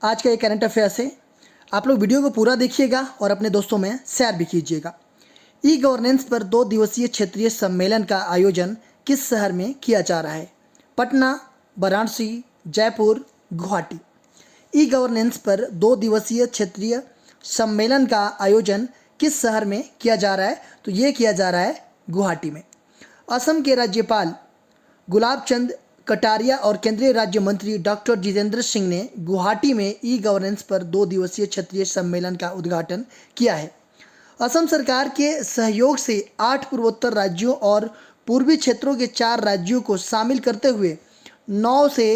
आज का ये करंट अफेयर्स है। आप लोग वीडियो को पूरा देखिएगा और अपने दोस्तों में शेयर भी कीजिएगा। ई गवर्नेंस पर 2 दिवसीय क्षेत्रीय सम्मेलन का आयोजन किस शहर में किया जा रहा है? पटना, वाराणसी, जयपुर, गुवाहाटी। ई गवर्नेंस पर 2 दिवसीय क्षेत्रीय सम्मेलन का आयोजन किस शहर में किया जा रहा है? तो ये किया जा रहा है गुवाहाटी में। असम के राज्यपाल गुलाब चंद कटारिया और केंद्रीय राज्य मंत्री डॉक्टर जितेंद्र सिंह ने गुवाहाटी में ई गवर्नेंस पर 2 दिवसीय क्षेत्रीय सम्मेलन का उद्घाटन किया है। असम सरकार के सहयोग से 8 पूर्वोत्तर राज्यों और पूर्वी क्षेत्रों के 4 राज्यों को शामिल करते हुए 9 से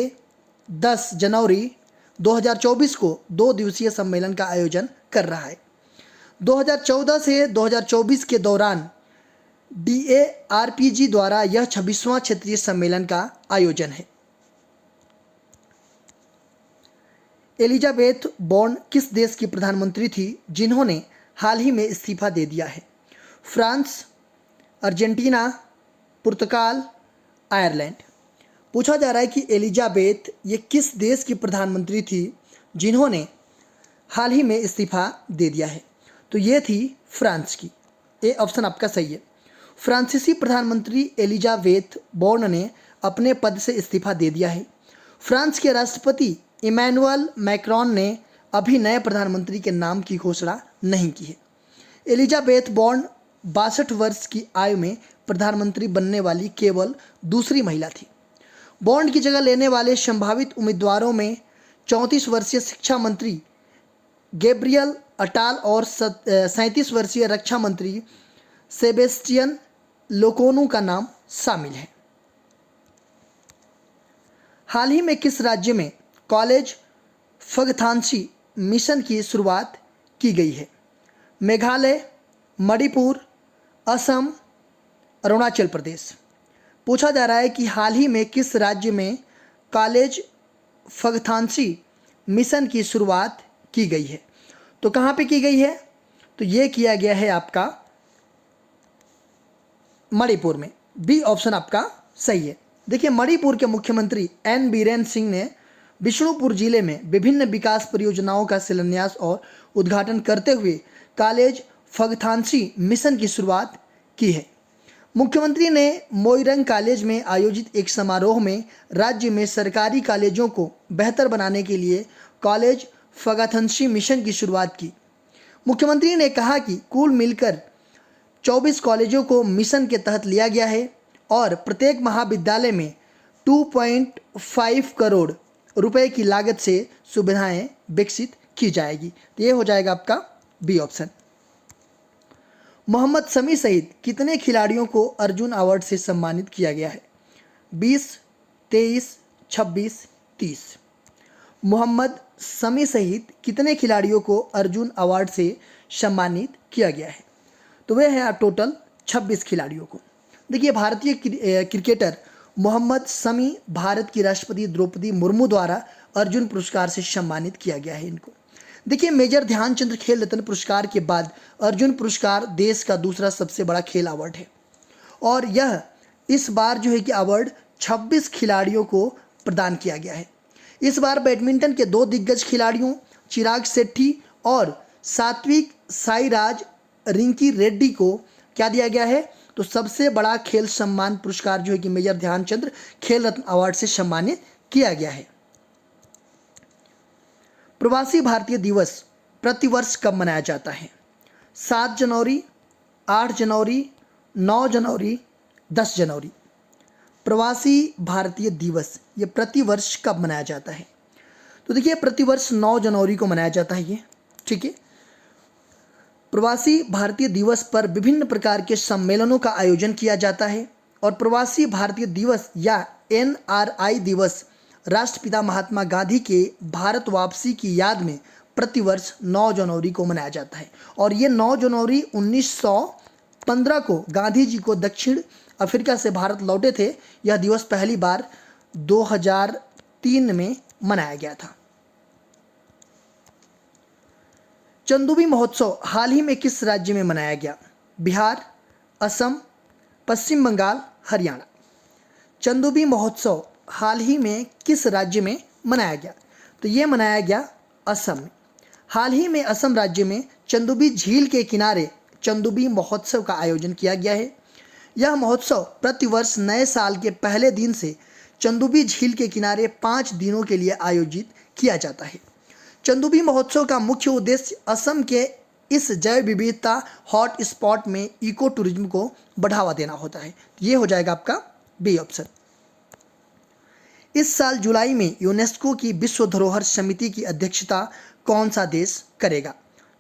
10 जनवरी 2024 को 2 दिवसीय सम्मेलन का आयोजन कर रहा है। 2014 से 2024 के दौरान DARPG द्वारा यह 26वां क्षेत्रीय सम्मेलन का आयोजन है। एलिजाबेथ बॉर्न किस देश की प्रधानमंत्री थी जिन्होंने हाल ही में इस्तीफा दे दिया है? फ्रांस, अर्जेंटीना, पुर्तगाल, आयरलैंड। पूछा जा रहा है कि एलिजाबेथ ये किस देश की प्रधानमंत्री थी जिन्होंने हाल ही में इस्तीफा दे दिया है? तो ये थी फ्रांस की। ये ऑप्शन आपका सही है। फ्रांसीसी प्रधानमंत्री एलिजाबेथ बॉर्न ने अपने पद से इस्तीफा दे दिया है। फ्रांस के राष्ट्रपति इमैनुअल मैक्रोन ने अभी नए प्रधानमंत्री के नाम की घोषणा नहीं की है। एलिजाबेथ बॉर्न 62 वर्ष की आयु में प्रधानमंत्री बनने वाली केवल दूसरी महिला थी। बॉर्न की जगह लेने वाले संभावित उम्मीदवारों में 34 वर्षीय शिक्षा मंत्री गैब्रियल अटाल और 37 वर्षीय रक्षा मंत्री सेबेस्टियन लोकोनू का नाम शामिल है। हाल ही में किस राज्य में कॉलेज फगथांसी मिशन की शुरुआत की गई है? मेघालय, मणिपुर, असम, अरुणाचल प्रदेश। पूछा जा रहा है कि हाल ही में किस राज्य में कॉलेज फगथांसी मिशन की शुरुआत की गई है? तो कहाँ पे की गई है? तो ये किया गया है आपका मणिपुर में। बी ऑप्शन आपका सही है। देखिए, मणिपुर के मुख्यमंत्री एन बीरेन सिंह ने बिष्णुपुर जिले में विभिन्न विकास परियोजनाओं का शिलान्यास और उद्घाटन करते हुए कॉलेज फगथांसी मिशन की शुरुआत की है। मुख्यमंत्री ने मोइरंग कॉलेज में आयोजित एक समारोह में राज्य में सरकारी कॉलेजों को बेहतर बनाने के लिए कॉलेज फगथांसी मिशन की शुरुआत की। मुख्यमंत्री ने कहा कि कुल मिलकर 24 कॉलेजों को मिशन के तहत लिया गया है और प्रत्येक महाविद्यालय में 2.5 करोड़ रुपए की लागत से सुविधाएं विकसित की जाएगी। तो ये हो जाएगा आपका बी ऑप्शन। मोहम्मद शमी सहित कितने खिलाड़ियों को अर्जुन अवार्ड से सम्मानित किया गया है? 20, 23, 26, 30। मोहम्मद शमी सहित कितने खिलाड़ियों को अर्जुन अवार्ड से सम्मानित किया गया है? तो वे हैं टोटल 26 खिलाड़ियों को। देखिए, भारतीय क्रिकेटर मोहम्मद शमी भारत की राष्ट्रपति द्रौपदी मुर्मू द्वारा अर्जुन पुरस्कार से सम्मानित किया गया है इनको। देखिए, मेजर ध्यानचंद खेल रत्न पुरस्कार के बाद अर्जुन पुरस्कार देश का दूसरा सबसे बड़ा खेल अवार्ड है और यह इस बार जो है कि अवार्ड 26 खिलाड़ियों को प्रदान किया गया है। इस बार बैडमिंटन के 2 दिग्गज खिलाड़ियों चिराग शेट्टी और सात्विक साईराज रिंकी रेड्डी को क्या दिया गया है? तो सबसे बड़ा खेल सम्मान पुरस्कार जो है कि मेजर ध्यानचंद खेल रत्न अवार्ड से सम्मानित किया गया है। प्रवासी भारतीय दिवस प्रतिवर्ष कब मनाया जाता है? 7 जनवरी, 8 जनवरी, 9 जनवरी, 10 जनवरी। प्रवासी भारतीय दिवस ये प्रतिवर्ष कब मनाया जाता है? तो देखिए, प्रतिवर्ष 9 जनवरी को मनाया जाता है ये, ठीक है। प्रवासी भारतीय दिवस पर विभिन्न प्रकार के सम्मेलनों का आयोजन किया जाता है और प्रवासी भारतीय दिवस या NRI दिवस राष्ट्रपिता महात्मा गांधी के भारत वापसी की याद में प्रतिवर्ष 9 जनवरी को मनाया जाता है। और ये 9 जनवरी 1915 को गांधी जी को दक्षिण अफ्रीका से भारत लौटे थे। यह दिवस पहली बार 2003 में मनाया गया था। चंदूबी महोत्सव हाल ही में किस राज्य में मनाया गया? बिहार, असम, पश्चिम बंगाल, हरियाणा। चंदूबी महोत्सव हाल ही में किस राज्य में मनाया गया? तो ये मनाया गया असम में। हाल ही में असम राज्य में चंदुबी झील के किनारे चंदुबी महोत्सव का आयोजन किया गया है। यह महोत्सव प्रतिवर्ष नए साल के पहले दिन से चंदुबी झील के किनारे 5 दिनों के लिए आयोजित किया जाता है। चंदुबी महोत्सव का मुख्य उद्देश्य असम के इस जैव विविधता हॉट स्पॉट में इको टूरिज्म को बढ़ावा देना होता है। ये हो जाएगा आपका बी ऑप्शन। इस साल जुलाई में यूनेस्को की विश्व धरोहर समिति की अध्यक्षता कौन सा देश करेगा?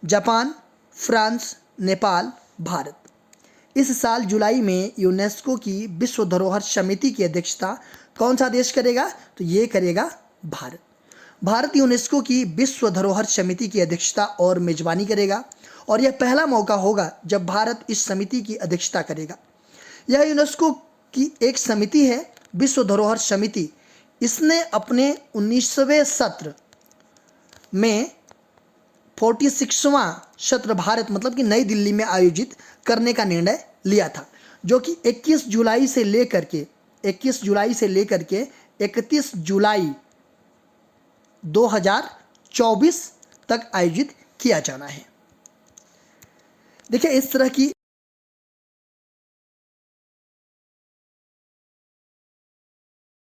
Japan, France, Nepal, Bharat. इस साल जुलाई में यूनेस्को की विश्व धरोहर समिति की अध्यक्षता कौन सा देश करेगा? तो ये करेगा भारत। भारत यूनेस्को की विश्व धरोहर समिति की अध्यक्षता और मेजबानी करेगा और यह पहला मौका होगा जब भारत इस समिति की अध्यक्षता करेगा। यह यूनेस्को की एक समिति है, विश्व धरोहर समिति। इसने अपने 19वें सत्र में 46वां सत्र भारत मतलब कि नई दिल्ली में आयोजित करने का निर्णय लिया था, जो कि 21 जुलाई से लेकर के 31 जुलाई 2024 तक आयोजित किया जाना है। देखिए, इस तरह की